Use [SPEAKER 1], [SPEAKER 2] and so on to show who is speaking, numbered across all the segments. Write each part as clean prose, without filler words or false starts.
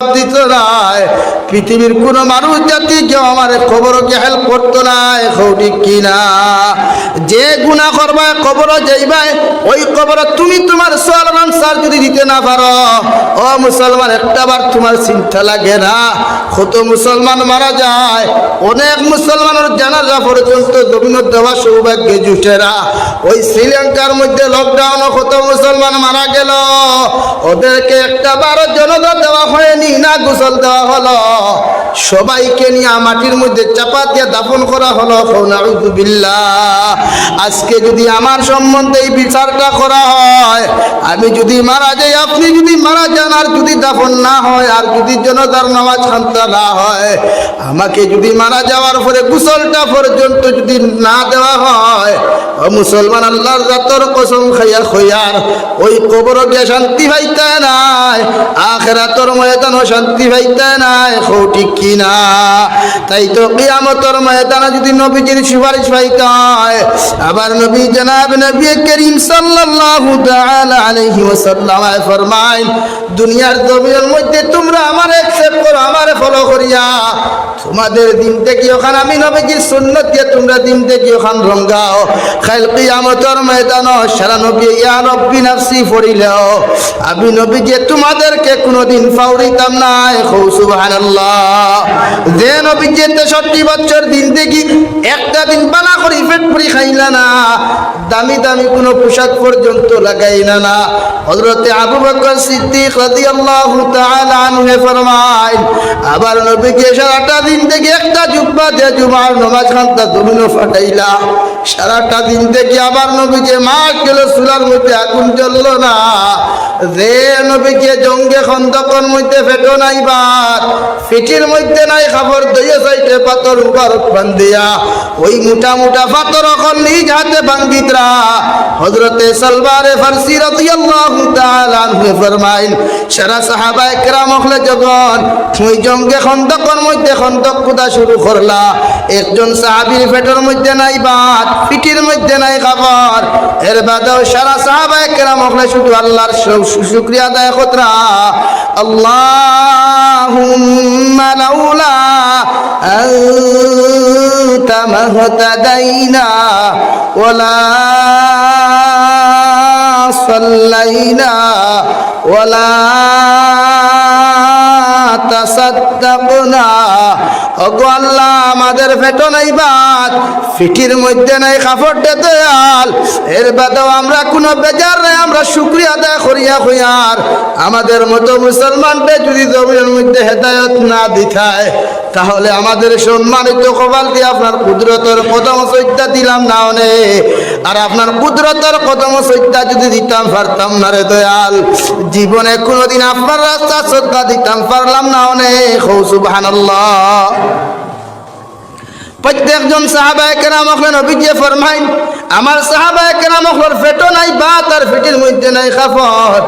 [SPEAKER 1] দিত নাই, পৃথিবীর কোন মানুষ জাতি কেউ আমার কবরকে হেল্প করতো নাই। ঠিক কিনা? যে গুনাহ করবা কবর যাইবা, ওই কবর তুমি তোমার সওয়াল আনসার যদি দিতে না পারো, ও মুসলমান একটাবার তোমার চিন্তা লাগে না? কত মুসলমান মারা যায়, অনেক মুসলমানের জানাজা পর্যন্ত জমিন দেওয়া সৌভাগ্যে জুটে না। ওই শ্রীলঙ্কার মধ্যে লকডাউনে কত মুসলমান মারা গেল, ওদেরকে একটাবারও জনাজা দেওয়া হয়নি, না গোসল দেওয়া হলো, সবাইকে নিয়ে মাটির মধ্যে চাপা দিয়ে দাফন করা হলো। নাউযুবিল্লাহ। আজকে যদি আমার সম্বন্ধে এই বিচারটা করা হয়, আমি যদি মারা যাই, আপনি যদি মারা যান, আর যদি দাফন না হয়, আর যদি জনাজার নামাজ খান্তা না হয়, আমাকে যদি মারা যাওয়ার পরে গোসলটা পর্যন্ত যদি না দেওয়া হয়, ও মুসলমান, আল্লাহর জাতর কসম খাইয়া খইয়ার ওই কবর গিয়ে শান্তি পাইতে নাই, আখিরাতের ময়দানও শান্তি পাইতে নাই। ঠিক কিনা? তাই তো কিয়ামতের ময়দানে যদি নবীজির সুপারিশ পাইতে হয়, আবার নবী জনাব নবী করিম সাল্লাল্লাহু তাআলা আলাইহি ওয়াসাল্লাম ফরমায়, দুনিয়ার জমিনের মধ্যে তোমরা আমারে একসেপ্ট করো, আমারে ফলো করিয়া তোমাদের দিন থেকে ওখানে আমি নবীজির সুন্নাত দিয়ে তোমরা দিন থেকে ওখানে রঙ্গাও। কাল কিয়ামতের ময়দানে সারা নবী ইয়া রব্বি নাফসি পড়িলেও আমি নবীজি তোমাদেরকে কোনোদিন ফাউরিতাম না। সুবহানাল্লাহ। যে নবীজি 63 বছর দিন থেকে একটা দিন বালা করে পেট ভরি খাইলা না, দামি দামি কোনো পোশাক পর্যন্ত লাগাইলা না। হযরতে আবু বকর সিদ্দিক রাদিয়াল্লাহু তাআলা আনহু ফরমায়, আবার নবীজি সারাটা দিন থেকে একটা জুব্বা দিয়ে জুমার নামাজ খানতা জমিনে ফাটাইলা। সারাটা দিন থেকে আবার নবীজি মাস গেল চুলার মধ্যে আগুন জ্বলল না। যে নবীকে জঙ্গে খন্দকের মধ্যে ফেটো নাই, বাদ ফিটির মধ্যে নাই খাবার দইয়া সাইটে পাথর মুবারক বান্ধিয়া ওই মোটা মোটা পাথর এখন নিজ হাতে ভাঙ্গিতরা। হযরতে সালমানে ফারসি রাদিয়াল্লাহু তাআলা আনহু ফরমাইন, সারা সাহাবায়ে কেরাম হলে যখন ওই জঙ্গে খন্দকের মধ্যে খন্দক খোদা শুরু করলা, একজন সাহাবীর পেটের মধ্যে নাই ভাত, পিঠির মধ্যে নাই খাবার, এর বাদেও সারা সাহাবায়ে কেরাম হলে শুধু আল্লাহর শুকরিয়া আদায় করতরা, আল্লাহুম্মা লাউলা আনতা মাহতাদাইনা ওয়ালা সাল্লাইনা ওয়ালা তাসাদ্দাকনা। ওগো আল্লাহ, আমাদের পেটো নাই ভাত, পিঠির মধ্যে নাই কাপড় দয়াল, এর বাদেও আমরা কোনো বেজার নাই, আমরা শুকরিয়া আদায় করিয়া হইয়ার আমাদের মতো মুসলমানদের যদি জমিনের মধ্যে হেদায়ত না দিতায়, তাহলে আমাদের সম্মানিত কপাল দিয়ে আপনার কুদরতের কদম সজ্জা দিলাম না অনে, আর আপনার কুদরতের কদম সজ্জা যদি দিতাম পারতাম না রে দয়াল, জীবনে কোনোদিন আপনার রাস্তা শ্রদ্ধা দিতাম পারলাম না অনেক। সুবহানাল্লাহ। প্রত্যেকজন সাহাবায়ে কেরাম হলেন নবীজি ফরমাইন, আমার সাহাবায়ে কেরাম হলেন পেটো নাই ভাত আর পেটের মধ্যে নাই কাপড়,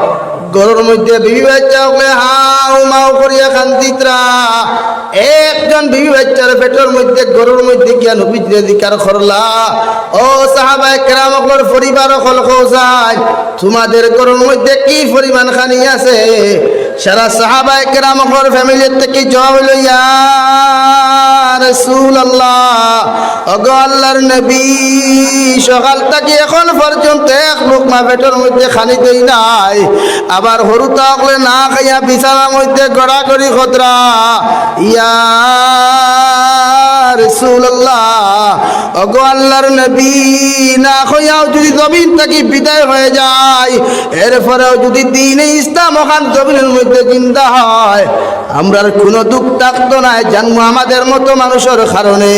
[SPEAKER 1] গরুর মধ্যে বিবি বাচ্চা হলে হাউ মাউ করিয়া কান্দিতরা। একজন বিবি বাচ্চার পেটের মধ্যে গরুর মধ্যে গিয়া নবীজি জিকার করলা, ও সাহাবায়ে কেরাম হলেন পরিবার হল খোঁজায়, তোমাদের গরুর মধ্যে কি পরিমাণ খানি আছে? সারা সাহাবায়ে কেরাম হলেন ফ্যামিলির থেকে জবাব হইল, ইয়া রাসূলুল্লাহ, ওগো আল্লাহর নবী, সকাল থেকে এখন পর্যন্ত এক লোকমা পেটের মধ্যে খানি দেই নাই, আবার হরু তাকলে না খাইয়া বিছানার মধ্যে গড়াগড়ি খতরা। ইয়া রাসূলুল্লাহ, ওগো আল্লাহর নবী, না খাইয়াও যদি জমিন থেকে বিদায় হয়ে যায়, এরপরেও যদি দ্বীনে ইসলাম ওখান জমিনের মধ্যে জিন্দা হয়, আমরার কোনো দুঃখ থাকতো না, জন্ম আমাদের মতো মানুষের কারণে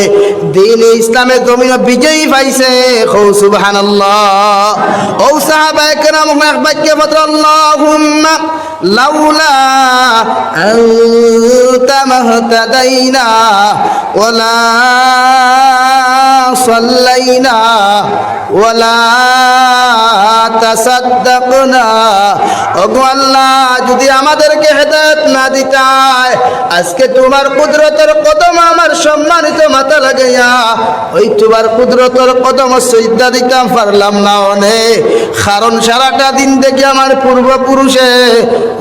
[SPEAKER 1] দ্বীনে ইসলামের জমিন বিজয়ী পাইছে। সুবহানাল্লাহ। ও সাহাবায়ে কেরাম এক বাক্যে বলতে, আল্লাহুম্মা লাউলা আনতা মাহতাদাইনা ওয়ালা সাল্লাইনা ওয়ালা তাসাদ্দাকনা। ওগো আল্লাহ, যদি আমাদেরকে হেদায়েত না দিতায়, আজকে তোমার কুদরতের কদম আমার সম্মানিত মাথা লাগাইয়া ওই তোমার কুদরতের কদম সিজদা দিতাম পারলাম না অনেক, কারণ সারাটা দিন দেখে আমার পূর্বপুরুষে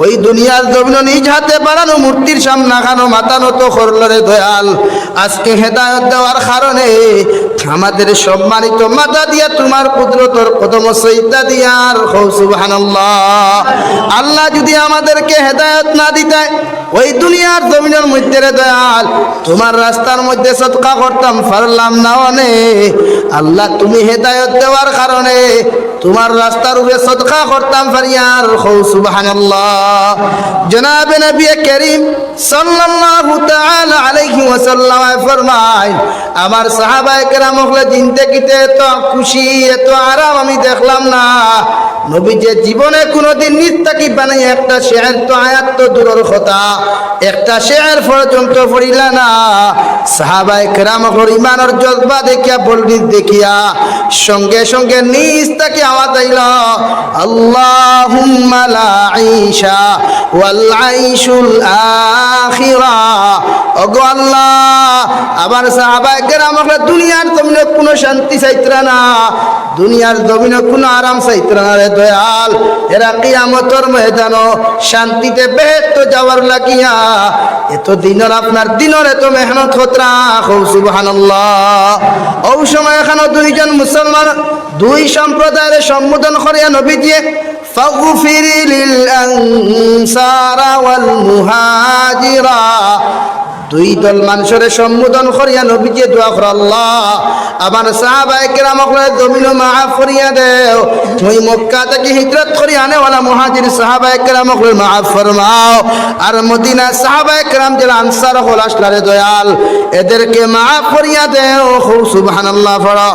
[SPEAKER 1] ওই দুনিয়ার জমিন নিজ হাতে বানানো মূর্তির সামনে খানো মাথা নত করলো রে দয়াল। আজকে হেদায়ত দেওয়ার কারণে আমাদের সম্মানিত মাথা দিয়া তোমার কুদরতের কদম সিজদা দিয়ার সুবহানাল্লাহ। আল্লাহ যদি আমাদেরকে হেদায়ত না দিতে ওই দুনিয়ার জমিনের মধ্যে রে দয়াল তোমার রাস্তার মধ্যে সদকা করতাম পারলাম না অনেক। আল্লাহ তুমি হেদায়ত দেওয়ার কারণে তোমার রাস্তার উপরে সদকা করতাম পারিয়ার সুবহানাল্লাহ। জনাবে নবী করিম সাল্লাল্লাহু তাআলা আলাইহি ওয়াসাল্লাম ফরমায়, আমার সাহাবায়ে কেরাম হলে জিন্দেগিতে এত খুশি এত আরাম আমি দেখলাম না। নবী যে জীবনে কোনোদিন নিজ থেকে বানাই একটা শের তো আয়াত তো দূরের কথা, একটা শের পর্যন্ত পড়িলা না। সাহাবায়ে কেরাম হল ইমানের জজবা দেখিয়া বলবি দেখিয়া সঙ্গে সঙ্গে নিজ থেকে আওয়াজ আইল, আল্লাহুম্মা লা আইশা ওয়াল আইশুল আখিরা। ওগো আল্লাহ, আবার সাহাবায়ে কেরাম হল দুনিয়ার জমিনে কোনো শান্তি চাইতরা না, দুনিয়ার জমিনে কোনো আরাম চাইতরা না রে দয়াল। এরা কিয়ামতের ময়দানও শান্তিতে বেহেশত যাওয়ার লাগিয়া এত দিনের আপনার দিনের এত মেহনত খতরা সুবহানাল্লাহ। ওই সময় এখানে দুইজন মুসলমান দুই সম্প্রদায়ের সম্বোধন করিয়া নবীজি ফাগফির লিল আনসারা ওয়াল মুহাজিরা, দুই দল মানুষের সম্বোধন করিয়া নবীজি দোয়া করে, আল্লাহ আমার সাহাবায়ে কেরামকে জমিন মাফ করিয়া দেও, ওই মক্কা থেকে হিজরত করিয়া আনেওয়ালা মুহাজির সাহাবায়ে কেরামকে মাফ ফরমাও, আর মদিনা সাহাবায়ে কেরাম যারা আনসার হল আসলারে দয়াল এদেরকে মাফ করিয়া দেও সুবহানাল্লাহ। পড়ো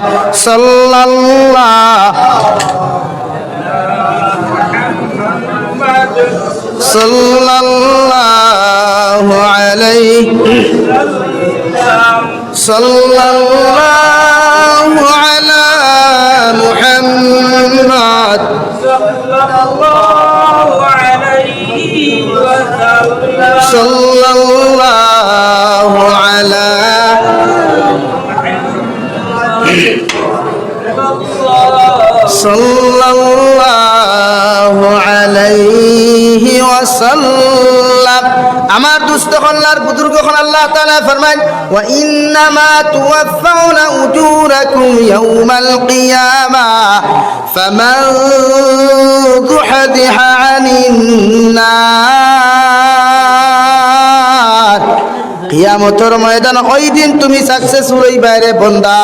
[SPEAKER 1] সাল্লাল্লাহু আলাইহি সাল্লাল্লাহু আলা মুহাম্মদ সাল্লাল্লাহু আলাইহি সাল্লাল্লাহু আলা সাল্লাল্লাহু আলাইহি ওয়াসাল্লাম। আমার দুস্থ আল্লাহর বুজুর্গ আল্লাহ তাআলা ফরমায়, ওয়া ইন্নামা তুওয়াফাউনা উজুরাকুম ইয়াউমাল কিয়ামাহ ফামান যুহদিহা আনিন নার। কিয়ামতের ময়দান ওই দিন তুমি সাকসেসফুল হইবা রে বান্দা,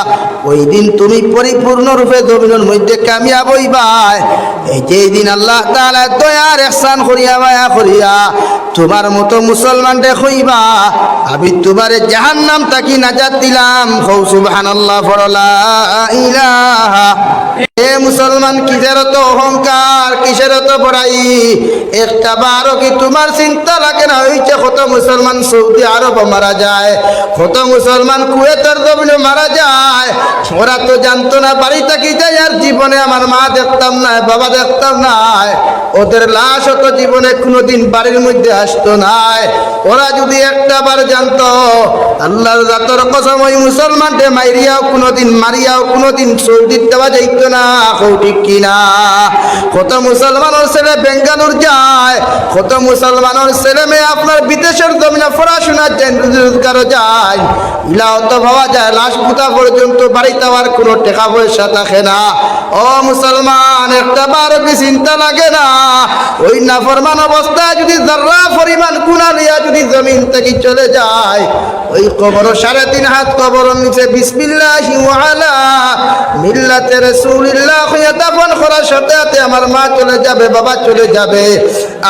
[SPEAKER 1] ওই দিন তুমি পরিপূর্ণরূপে জমিনের মধ্যে কামিয়াব হইবা। এই যে দিন আল্লাহ তাআলা দয়ার ইহসান করিয়া মায়া করিয়া তোমার মতো মুসলমানরে কইবা, আমি তোমারে জাহান্নাম থেকে নাজাত দিলাম সুবহানাল্লাহ। লা ইলাহা। এ মুসলমান কিসের তো অহংকার, কিসের তো বড়াই? একটা বারো কি তোমার চিন্তা লাগে না? হইছে কত মুসলমান সৌদি আরব মারা যায়, কত মুসলমান কুয়েতের জমিনে মারা যায়। ওরা তো জানতো না বাড়ি থাকি যায় আর জীবনে আমার মা দেখতাম না, বাবা দেখতাম না, ওদের লাশ তো জীবনে কোনোদিন বাড়ির মধ্যে আসতো না। ওরা যদি একটা বার জানতো, আল্লাহর জাতর কসম ওই মুসলমানকে মাইরিয়াও কোনোদিন মারিয়াও কোনোদিন সৌদি দেওয়া যাইত না। ঠিক কিনা? কত মুসলমানের ছেলে বেঙ্গালুর যায়, কত মুসলমানের ছেলে মেয়ে আপনার বিদেশের জমিনে পড়াশোনার রোজগারও যায়, ইলাও তো ভাবা যায় লাশ পুতা পর্যন্ত বাড়িতে আর কোনো টাকা পয়সা থাকে না। ও মুসলমান, একটা বারো কি চিন্তা লাগে না? ওই নাফরমান অবস্থায় যদি যারা পরিমাণ গুনাহ লিয়া যদি জমিন থেকে চলে যায়, ওই কবর 3.5 হাত কবর নিচে বিসমিল্লাহি ওয়া আলা মিল্লাতে রাসূলিল্লাহ দাফন করার সাথে সাথে আমার মা চলে যাবে, বাবা চলে যাবে,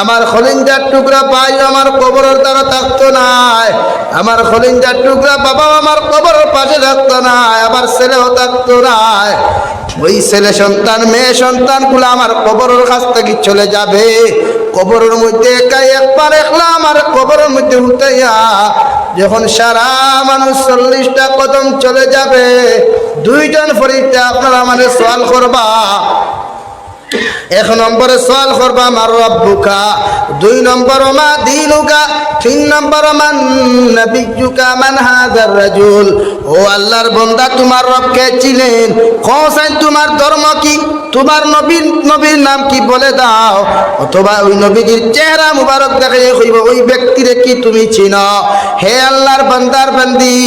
[SPEAKER 1] আমার খলিঞ্জার টুকরা পাই আমার কবরের দ্বারা থাকতো না, আমার খলিঞ্জার টুকরা বাবা আমার কবরের পাশে থাকতো না, আমার ছেলেও থাকতো না। ওই ছেলে সন্তান মেয়ে সন্তান গুলো আমার কবরের কাছ থেকে চলে যাবে। কবরের মধ্যে একাই একবার একলা আমার কবরের মধ্যে উঠাইয়া যখন সারা মানুষ 40টা কদম চলে যাবে, দুইজন ফরিস্তা আপনারা মানে সওয়াল করবা, এক নম্বরে সওয়াল করবা মার রব্বুকা, দুই নম্বর মা দীনুকা, তিন নম্বর মান নবিয়্যুকা মান হাযার রাজুল। ও আল্লাহর বান্দা, তোমার রবকে চিনেন, কোসাই তোমার ধর্ম কি, তোমার নবীর নাম কি বলে দাও, অথবা ওই নবীর চেহারা মুবারক দেখে কইব ওই ব্যক্তিরে কি তুমি চিনো। হে আল্লাহর বান্দার বান্দি,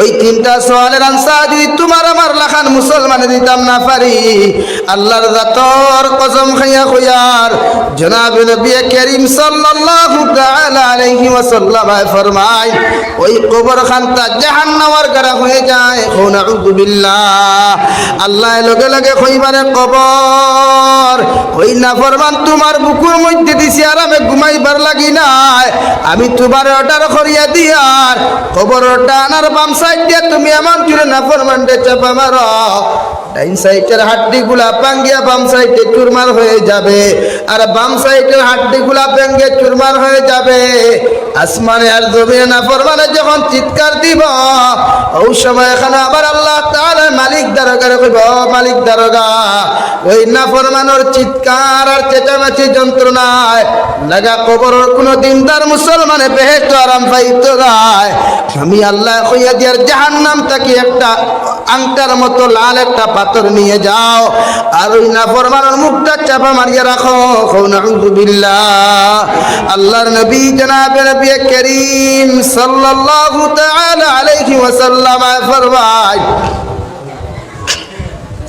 [SPEAKER 1] ওই তিনটা সওয়ালের আনসার যদি তোমার আমার লাখান মুসলমানে দিতাম না পারি, আল্লাহর জাতর কসম খাইয়া কইয়ার জনাব নবী করিম সাল্লাল্লাহু তাআলা আলাইহি ওয়াসাল্লাম ফরমায় ওই কবরখানটা জাহান্নামের গড়া হয়ে যায়। নাউযু বিল্লাহ। আল্লাহ লগে লগে কইবারে কবর ওই নাফরমান তোমার বুকুর মধ্যে দিছি আরামে ঘুমাইবার লাগি নাই, আমি তোমার অর্ডার করিয়া দিয়ার কবরটা আনার বাম সাইড দিয়ে তুমি এমন জুড়ে নাফরমানকে চাপা মারো, ডাইন সাইডের হাড্ডিগুলা ভাঙ্গিয়া বাম সাইডে চুরমার হয়ে যাবে, আর বাম সাইডের হাড্ডিগুলা ভেঙে চুরমার হয়ে যাবে। আসমানে আর জমিনে নাফরমানে যখন চিৎকার দিব, ওই সময় এখানে আবার আল্লাহ তাআলা মালিক দারোগারে কইব, মালিক দারোগা, ওই নাফরমানের চিৎকার আর চেঁচামেচি যন্ত্রণায় লাগা কবরের কোনো দিনদার মুসলমানে বেহেশত আরাম পাইতো নাই। আমি আল্লাহ কইয়া দিয়ার জাহান্নাম থেকে একটা আংটার মতো লাল একটা পাথর নিয়ে যাও, আর ওই নাফরমানের মুখটা চাপা মারিয়া রাখো। নাউযু বিল্লাহ। আল্লাহর নবী জনাবে নবী করিম সাল্লাল্লাহু তাআলা আলাইহি ওয়াসাল্লাম ফরমায়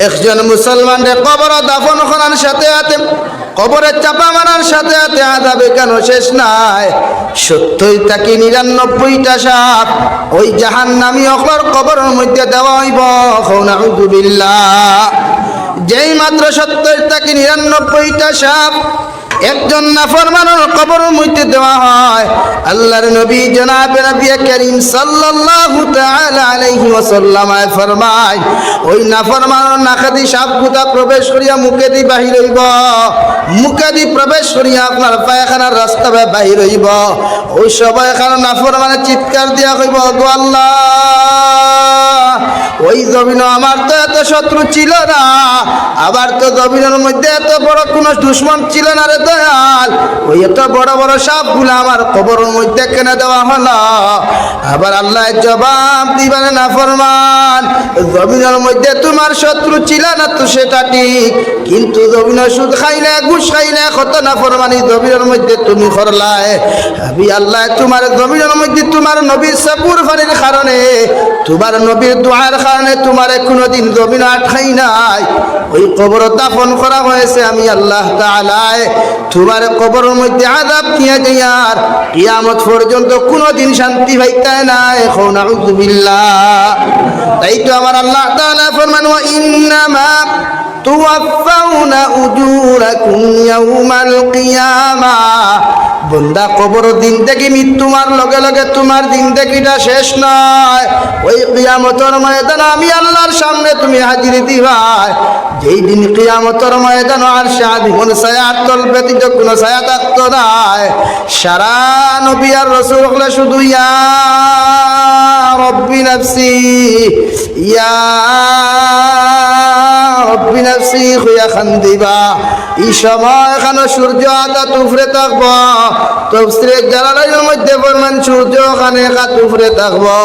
[SPEAKER 1] একজন মুসলমানের কবর দাফন করার সাথে সাথে, কবরে চাপা মারার সাথে সাথে আযাবে কেন শেষ নাই, 70 থেকে 99টা সাপ ওই জাহান্নামী অকর কবরের মধ্যে দেওয়া হইব। নাউযু বিল্লাহ। যেই মাত্র 70 থেকে 99টা সাপ একজন নাফরমানের কবরের মধ্যে দেওয়া হয়, আল্লাহর নবী জনাবে নবী করিম সাল্লাল্লাহু তাআলা আলাইহি ওয়াসাল্লাম ফরমায় ওই নাফরমানের নাকাদি সাপগুলা প্রবেশ করিয়া মুখে দি বাহির হইব, মুখে দি প্রবেশ করিয়া আপনার পায়খানার রাস্তা বাহির হইব। ওই সবাই এখানে নাফরমানে চিৎকার দিয়া কইব, গো আল্লাহ, ওই জমিন আমার তো এত শত্রু ছিল না, আবার তো জমিনের মধ্যে এত বড় কোন দুশমন ছিল না রে দয়াল, ওই এত বড় বড় সাপগুলা আমার কবরের মধ্যে কেন দেওয়া হলো। আবার আল্লাহ জবাব দিবেন, নাফরমান, জমিনের মধ্যে তোমার শত্রু ছিল না তো সেটা ঠিক, কিন্তু জমিনের সুদ খাইলে ঘুষ খাইলে কত নাফরমানি জমিনের মধ্যে তুমি করলাই। আমি আল্লাহ তোমার জমিনের মধ্যে তোমার নবীর সাপুর ফানির কারণে, তোমার নবীর দোয়ার কারণে তোমার কোনোদিন জমিন আটকাই নাই, ওই কবর দাফন করা হয়েছে। আমি আল্লাহ তাআলা তোমার কবরের মধ্যে আযাব দিয়া যাইয়ার কিয়ামত পর্যন্ত কোনোদিন শান্তি পাইতে নাই। নাউযু বিল্লাহ। তাই তো আমার আল্লাহ তাআলা ফরমান, ওয়া ইন্নামা তুওয়াফাউনা উজুরাকুম ইয়াউমাল কিয়ামাহ। বন্দা, কবর দিন থেকে মৃত্যুমার লগে লগে তোমার দিন দেখিটা শেষ নয়, ওই কিয়ামতের ময়দানে আমি আল্লাহর সামনে তুমি হাজির দিবাই। যেই দিন কিয়ামতের ময়দানে আর সাদিমন ছায়ার তল ব্যতীত কোনো ছায়া থাকতো না। সারা নবী আর রাসূল হলে শুধু ইয়া রব্বি নাফসি, ইয়া রব্বি নাফসি হইয়া খান্দিবা। এই সময় এখানে সূর্য আদা তুফরে থাকবো, তফসিরে জালালাইনের মধ্যে ফরমান সূর্য ওখানে একাত উপরে থাকবো,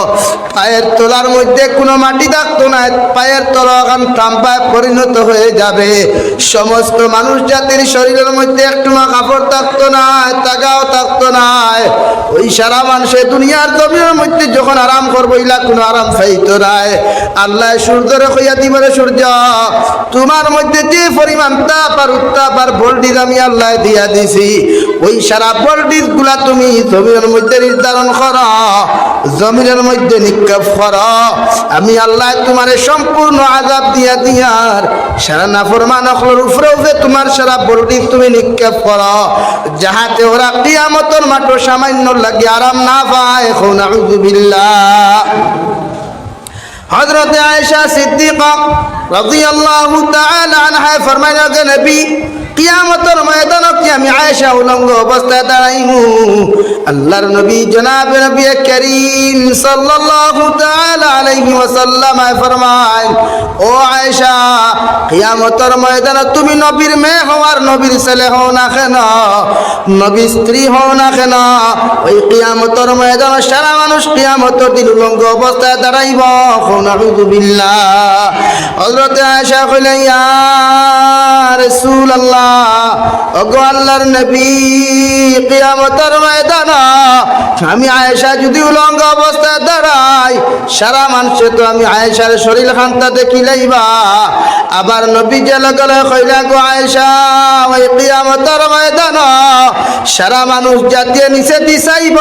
[SPEAKER 1] পায়ের তলার মধ্যে কোনো মাটি থাকতো না, পায়ের তলা ওখান তাম্বায় পরিণত হয়ে যাবে। সমস্ত মানুষ জাতির শরীরের মধ্যে একটু কাপড় থাকতো না, তাগাও থাকতো না। ওই সারা মানুষের দুনিয়ার জমিনের মধ্যে যখন আরাম করবো, ইলা কোনো আরাম পাইতো নাই। আল্লাহ সূর্যরে কইয়া দিবরে, সূর্য তোমার মধ্যে যে পরিমাণ তাপ আর উত্তাপ আর ভোল্টেজ আমি আল্লাহ দিয়া দিছি, ওই সারা ভোল্টেজ গুলা তুমি জমিনের মধ্যে নির্ধারণ করো, জমিনের মধ্যে নিক্ষেপ করো। আমি আল্লাহ তোমার সম্পূর্ণ আযাব দিয়া দিয়ার সারা নাফরমান অখলর উপরে উপরে তোমার সারা ভোল্টেজ তুমি নিক্ষেপ করো, যাহাতে ওরা কিয়ামতের মাত্র সামান্য লাগে আরাম না পায়। নাউযু বিল্লাহ। হযরত আয়েশা সিদ্দিকা রাদিয়াল্লাহু তাআলা আনহা ফরমায়, নবী কিয়ামতের ময়দানে কি আমি আয়েশা উলঙ্গ অবস্থায় দাঁড়াইমু আল্লাহর নবী জনাব নবী করিম সাল্লাল্লাহু তাআলা আলাইহি ওয়াসাল্লাম ফরমায় ও আয়েশা কিয়ামতের ময়দানে তুমি নবীর মেয়ে হও আর নবীর ছেলে হও না কেন নবীর স্ত্রী হও না কেন ওই কিয়ামতের ময়দানে সারা মানুষ কিয়ামতের দিন উলঙ্গ অবস্থায় দাঁড়াইব নাউযু বিল্লাহ হযরত আয়েশা কইলেন ইয়া রাসূলুল্লাহ ওগো আল্লাহর নবী কিয়ামতের ময়দানে আমি আয়েশা যদি উলঙ্গ অবস্থায় দাঁড়াই সারা মানুষ তো আমি আয়েশার শরীর খান্তা দেখি লাইবা আবার নবী গেলে কইলা গো আয়েশা ওই কিয়ামতের ময়দানে সারা মানুষ জাতীয় নিচে দিছাইব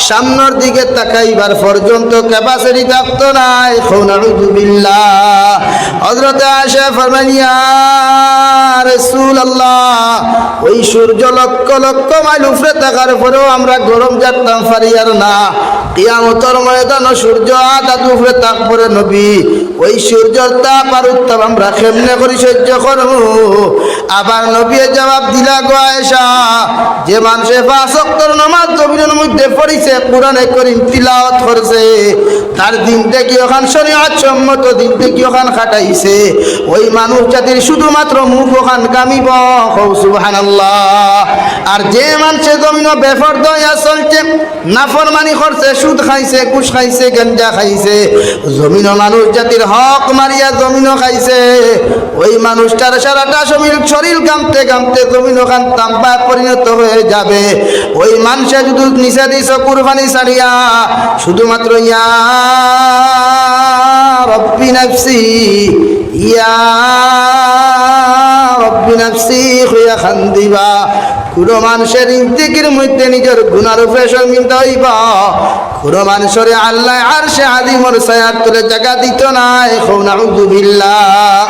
[SPEAKER 1] সামনের দিকে তাকাইবার পর্যন্ত ক্যাপাসিটি থাকতো নাই নাউযু বিল্লাহ হযরত আয়েশা ফরমান ইয়া রাসূলুল্লাহ ওই সূর্য লক্ষ লক্ষ মাইল উপরে থাকার পরেও আমরা গরম জানতাম পারি আর না কিয়ামতের ময়দানে সূর্য আদাত উপরে থাকপরে নবী ওই সূর্যের তাপ আর উত্তাপ আমরা কেমনে করে সহ্য করব আবার নবী জবাব দিলা গো আয়েশা যে মানুষে পাঁচ ওয়াক্তের নামাজ জমিনের মধ্যে পড়িছে কোরআনে কারীম তিলাওয়াত করছে তার দিন থেকে ওখান শরীয়ত সম্মত দিন থেকে ওখান খাটাইছে ওই মানুষ জাতির শুধুমাত্র মুখ ওখান কামিব সুবহানাল্লাহ আর যে মানুষে জমিন বেফরদয়া চলছে নাফরমানি করছে সুদ খাইছে ঘুষ খাইছে গাঁজা খাইছে জমিন মানুষ জাতির হক মারিয়া জমিনও খাইছে ওই মানুষটার সারাটা শরীর গামতে গামতে জমিন ওখান তাম্বা পরিণত হয়ে যাবে ওই মানুষে যদি নিচে দিছ কুরবানি ছাড়িয়া শুধুমাত্র ইয়া রব্বি নাফসি ইয়া রব্বি নাফসি হইয়া খান্দিবা কোনো মানুষের ইন্তিকির মধ্যে নিজের গুনার উপরে শর্মিন্দা হইবা কোনো মানুষের আল্লাহ আরশে আযীমের ছায়ার তলে জায়গা দিত নাই নাউযু বিল্লাহ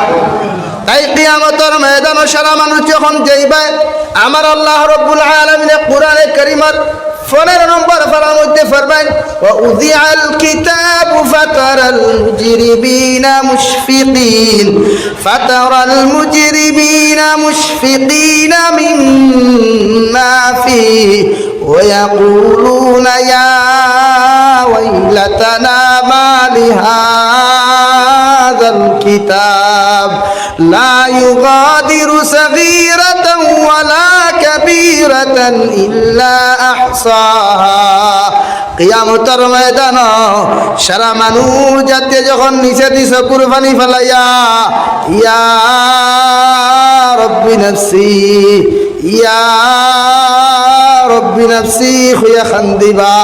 [SPEAKER 1] তাই কিয়ামতের ময়দানে সারা মানুষ যখন যাইবে আমার আল্লাহ রাব্বুল আলামিন কোরআনে কারীমের 15 নম্বর পারার মধ্যে ফরমান ওয়া উযিআল কিতাবু ফাতারাল মুজরিমিনা মুশফিকিনা মিম্মা ফীহি ওয়া ইয়াকুলুনা ইয়া ওয়াইলাতানা মা লিহাযাল কিতাব লা ইউগাদিরু সাগীরাতান ওয়ালা কাবীরাতান ইল্লা আহসাহা কিয়ামতের ময়দানে সারা মানুষ জাতি যখন নিচে দিছ কুরবানি ফেলাইয়া ইয়া রব্বি নাফসি ইয়া রব্বি নাফসি হইয়া খান্দিবা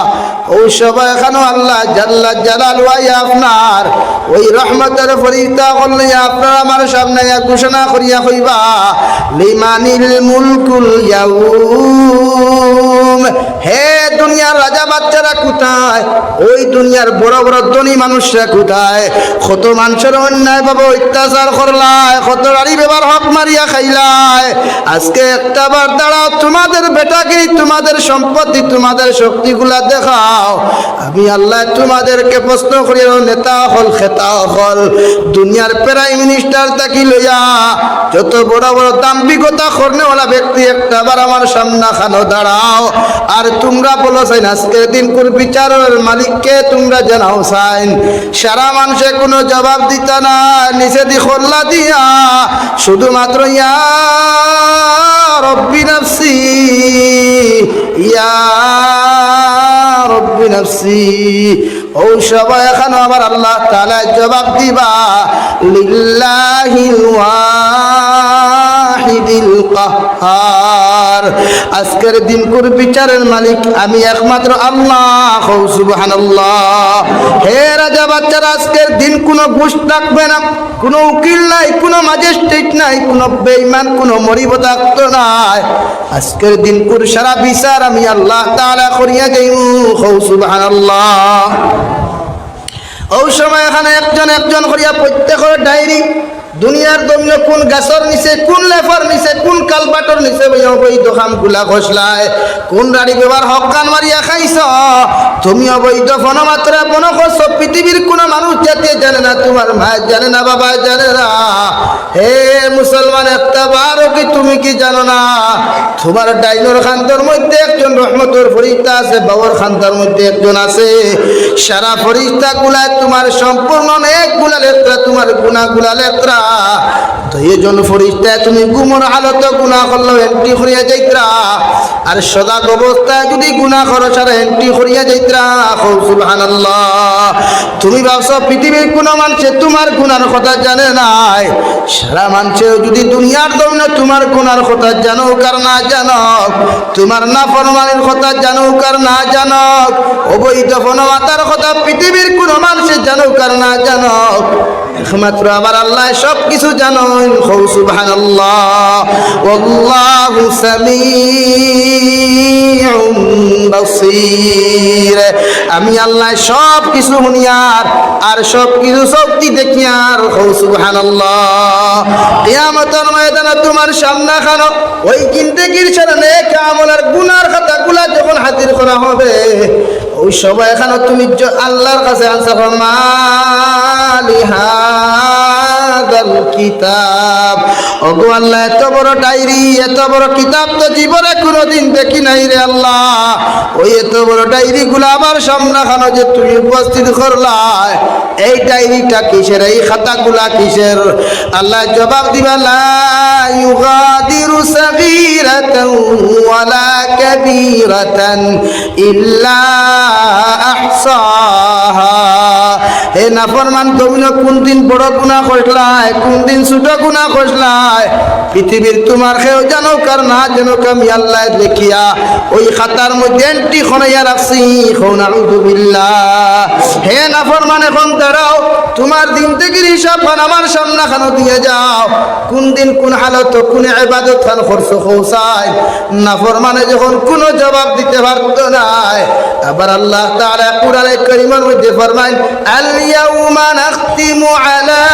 [SPEAKER 1] ও সবাই এখানে আল্লাহ জাল্লা জালালু আপনার ওই রহমতের ফরিস্তা করলে আপনার আমার সামনে ঘোষণা করিয়া কইবা লিমানিল মুলকুল ইয়াউম হে দুনিয়ার রাজা বাচ্চারা কোথায় ওই দুনিয়ার বড় বড় ধনী মানুষরা কোথায় কত মানুষের অন্যায় ভাবে অত্যাচার করলায় কত রাড়ি ব্যবহার হক মারিয়া খাইলায় আজকে একটা বার দাঁড়াও তোমাদের বেটাগিরি তোমাদের সম্পত্তি তোমাদের শক্তিগুলা দেখাও আমি আল্লাহ তোমাদেরকে প্রশ্ন করি নেতা হল খেতা হল দুনিয়ার প্রাইম মিনিস্টার তাকি লইয়া যত বড় বড় দাম্ভিকতা করনেওয়ালা ব্যক্তি একটা বার আমার সামনা খানো দাঁড়াও আর তোমরা বলো চাইন আজকের দিন কোন বিচারের মালিককে তোমরা জানাও চাইন সারা মানুষে কোনো জবাব দিত না নিচে দি খোল্লা দিয়া শুধুমাত্র ইয়া রব্বি নাফসি ইয়া রব্বি নাফসি ও সবাই এখানে আমার আল্লাহ তাআলা জবাব দিবা লিল্লাহিল ওয়াহিদিল কাহ্হার আজকের দিন কোন বিচারের মালিক আমি একমাত্র আল্লাহ সুবহানাল্লাহ হে রাজা বাচ্চারা আজকের দিন কোনো ঘুষ থাকবে না কোনো উকিল নাই কোনো ম্যাজিস্ট্রেট নাই কোনো বেঈমান কোনো মরিব থাকতো নাই আজকের দিন কোন সারা বিচার আমি আল্লাহ তাআলা করিয়া যাইমু সুবহানাল্লাহ ওই সময় এখানে একজন একজন করিয়া প্রত্যেকের ডায়েরি দুনিয়ার দমন কোন গাছর নিচে কোন লেফার নিচে কোন কালবাটর নিচে ওই দোকান গুলা খসলায় কোন রাড়ি ব্যবহার হকান মারিয়া খাইছ তুমি অবৈধ ফনমাত্রা মনে করছো পৃথিবীর কোনো মানুষ জাতি জানে না, তোমার মা জানে না, বাবা জানে না। হে মুসলমান, একটা বারও কি তুমি কি জানো না তোমার ডাইনোর খান্তর মধ্যে একজন রহমতের ফরিস্তা আছে, বাবর খান্তার মধ্যে একজন আছে। সারা ফরিস্তা গুলায় তোমার সম্পূর্ণ অনেক গুলা লেত্রা, তোমার গুণা গুলা লেত্রা। তো এই জন্য ফরিস্তায় তুমি গুমর হালত গুণা করলো এন্ট্রি করিয়া যাইত্রা, আর সজাগ অবস্থায় যদি গুণা করো সারা এন্ট্রি করিয়া যাইত্রা। সুবহানাল্লাহ। তুমি ভাবছো পৃথিবীর কোনো মানুষে তোমার গুনার কথা জানে নাই, সারা মানুষেও যদি দুনিয়ার দৌড়ে তোমার গুনার কথা জানো কার না জানো, তোমার নাফরমানির কথা জানো কার না জানো, অবৈধ ফনমাতার কথা পৃথিবীর কোনো মানুষে জানো কার না জানো, একমাত্র আমার আল্লাহ সব কিছু জানো। সুবহানাল্লাহ। ওয়াল্লাহু সামিউন বাসীর। আমি আল্লাহ সব কিছু শুনিয়ার আর সব কিছু শক্তি দেখিয়ার। সুবহানাল্লাহ। কিয়ামতের ময়দানে তোমার সামনে খানো ওই জিন্দেগির সারা নেক আমল আর গুনার খাতাগুলা যখন হাজির করা হবে, ওই সবাই এখানে তুমি আল্লাহর কাছে আনসার মালি হাদাল কিতাব। ওগো আল্লাহ, এত বড় ডায়েরি, এত বড় কিতাব তো জীবনে কোনোদিন দেখি নাই রে আল্লাহ। ওই এত বড় ডায়েরি গুলো আমার সামনে খানো যে তুমি উপস্থিত করলা, এই ডায়েরিটা কিসের, এই খাতাগুলা কিসের? আল্লাহ জবাব দিবা, লা ইউগাদিরু সাগীরাতান ওয়ালা কাবীরাতান ইল্লা আহসাহা। হে নাফরমান, তুমি কোন দিন বড় গুনাহ করলাই, কোন দিন ছোট গুনাহ করলাই, পৃথিবীর তোমার কেউ জানো কার না জানো, আমি আল্লাহ দেখিয়া ওই খাতার মধ্যে এন্ট্রি খনাইয়া রাখছি। নাউযু বিল্লাহ। হে নাফরমান, এখন দাঁড়াও, তোমার জিন্দেগির হিসাব খান আমার সামনে খানো দিয়ে যাও। কোন দিন কোন হালত কোন ইবাদত খান করছো খোসাই। নাফরমানে যখন কোনো জবাব দিতে পারত না, আবার আল্লাহ তাআলা কুরআনে কারীমের মধ্যে ফরমায়, আল ইয়াউমা নাখতিমু আলা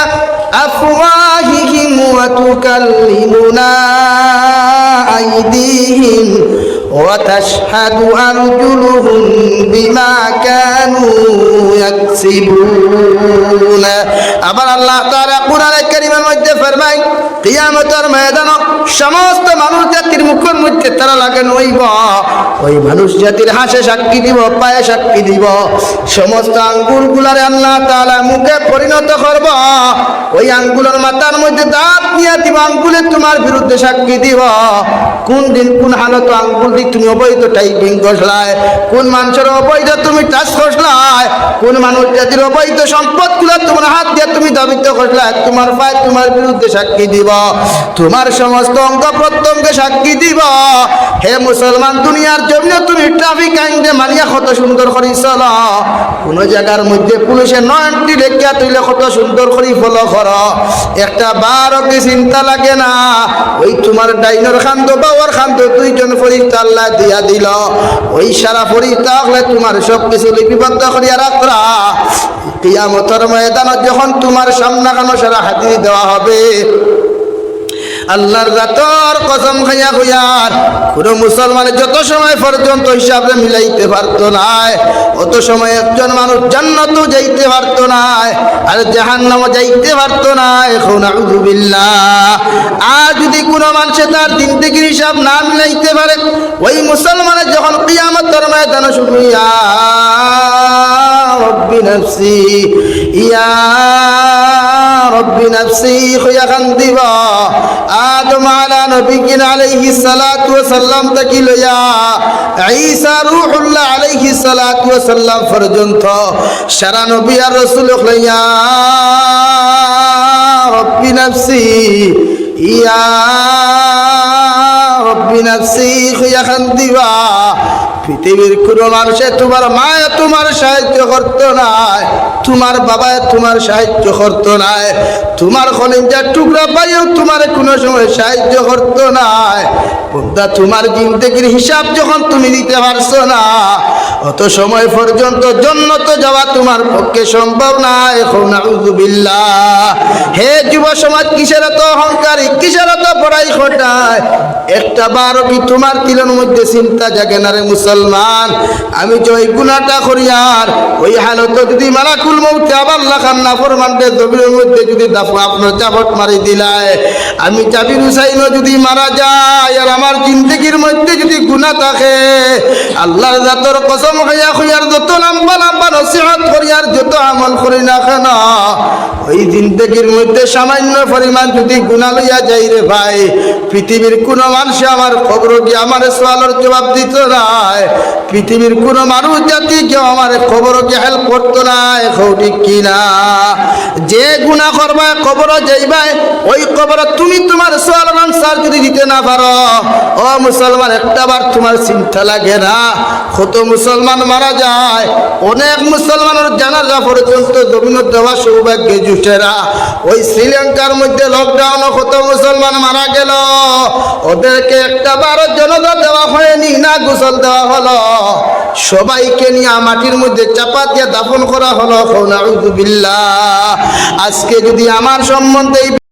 [SPEAKER 1] আফওয়াহিহিম ওয়া তুকাল্লিমুনা আইদিহিম ওয়া তাশহাদু আরজুলুহুম বিমা কানু ইয়াকসিবুন। আবার আল্লাহ তাআলা কুরআনে কারীমের মধ্যে ফরমায়, কিয়ামতের ময়দানে সমস্ত মানুষ জাতির মুখের মধ্যে তারা লাগান হইব, ওই মানুষ জাতির হাসে সাক্ষী দিব, পায়ে সাক্ষী দিব, সমস্ত আঙ্গুলগুলারে আল্লাহ তাআলা মুখে পরিণত করব। ওই আঙ্গুলের মাথার মধ্যে দাঁত নিয়ে দিব, আঙ্গুলে তোমার বিরুদ্ধে সাক্ষী দিব। কোন দিন কোন হালত আঙ্গুল দিয়ে তুমি অবৈধ টাইপিং করলাই, কোন মানুষের অবৈধ তুমি টাচ করলাই, কোন মানুষ জাতির অবৈধ সম্পদগুলো তোমার হাত দিয়ে তুমি দাবিত করলাই, তোমার পায়ে তোমার বিরুদ্ধে সাক্ষী দিব, তোমার সমস্ত অঙ্গ প্রত্যঙ্গে সাক্ষী দিব। হে মুসলমান, দুনিয়ার জন্য তুমি ট্রাফিক আইনে মানিয়া কত সুন্দর করে চলো, কোন জায়গার মধ্যে পুলিশে নয়টি লেখিয়া তুইলে কত সুন্দর করে ফলো করো, একটা বারও কি চিন্তা লাগে না। ওই তোমার ডাইনোর খান্দ বাবার খান্দ দুইজন ফরিস্তা আল্লাহ দিয়া দিল, ওই সারা ফরিস্তা হলে তোমার সব কিছু লিপিবদ্ধ করিয়া রাখরা। কিয়ামতের ময়দানে যখন তোমার সামনে কানো সারা হাজির দেওয়া হবে, আল্লাহর রাতর কসম খাইয়া কইয়ার কোন মুসলমানের যত সময় পর্যন্ত হিসাবে মিলাইতে পারতো না, অত সময় একজন মানুষ জান্নাতও যাইতে পারতো না আর জাহান্নামও যাইতে পারতো না। এখন নাউযু বিল্লাহ। আর যদি কোনো মানুষ তার জিন্দেগির হিসাব না মিলাইতে পারে, ওই মুসলমানের যখন কিয়ামতের ময়দানে শুধু ইয়া রব্বি নাফসি ইয়া রব্বি নাফসি হইয়া কান্দিব। আদম আলা নবিয়িনা আলাইহিস সালাতু ওয়াস সালাম থেকে লইয়া ঈসা রূহুল্লাহ আলাইহিস সালাতু ওয়াস সালাম পর্যন্ত সারা নবী আর রাসূল লইয়া রব্বি নাফসি ইয়া রব্বি নাফসি হইয়া কান্দিবা। পৃথিবীর কোনো মানুষে তোমার মায়ে তোমার সাহায্য করতো না, তোমার বাবায় তোমার সাহায্য করতো না, তোমার কলিজার টুকরা ভাইও তোমার কোনো সময় সাহায্য করতো না। বন্ধা, তোমার জিন্দেগির হিসাব যখন তুমি দিতে পারছো না, অত সময় পর্যন্ত জান্নাত যাওয়া তোমার পক্ষে সম্ভব না। এখন নাউযুবিল্লাহ। হে যুব সমাজ, কিসের এত অহংকারী, কিসের এত বড়াই ঘটায়? একটা বারও কি তোমার দিলের মধ্যে চিন্তা জাগে না রে মুসলমান? আমি যে ওই গুনাহটা করি আর ওই হালত যদি মালাকুল মউত আবার লাখান না ফরমানতে জমিনের মধ্যে যদি দাফন আপনার চাপট মারি দিলায়, আমি জাবির হুসাইনও যদি মারা যায় আর আমার জিন্দগির মধ্যে যদি গুনাহ থাকে, আল্লাহর জাতর কসম খাইয়া খুইয়ার যত লম্বা লম্বা নসিহত করি আর যত আমল করি না কেন, ওই জিন্দগির মধ্যে সামান্য পরিমাণ যদি গুনাহ লইয়া যাই রে ভাই, পৃথিবীর কোনো মানুষ আমার খবর কি আমার সওয়ালের জবাব দিত না। পৃথিবীর কোনো মানুষ জাতি কেউ আমার খবর কি হেল্প করতো না। ঠিক কিনা? যে গুনাহ করবা কবর যাইবা, ওই কবর তুমি তোমার সওয়ালের আনসার যদি দিতে না পারো, ও মুসলমান একটাবার তোমার চিন্তা লাগে না? কত মুসলমান মারা যায়, অনেক মুসলমানের জানাজা পর্যন্ত জমিনত দেওয়া সৌভাগ্যে জুটে না। ওই শ্রীলঙ্কার মধ্যে লকডাউনে কত মুসলমান মারা গেল, ওদেরকে একটাবারও জানাজা দেওয়া হয়নি, না গোসল দেওয়া হলো, সবাইকে নিয়ে মাটির মধ্যে চাপা দিয়ে দাফন করা হলো। নাউযুবিল্লাহ। আজকে যদি আমার সম্বন্ধে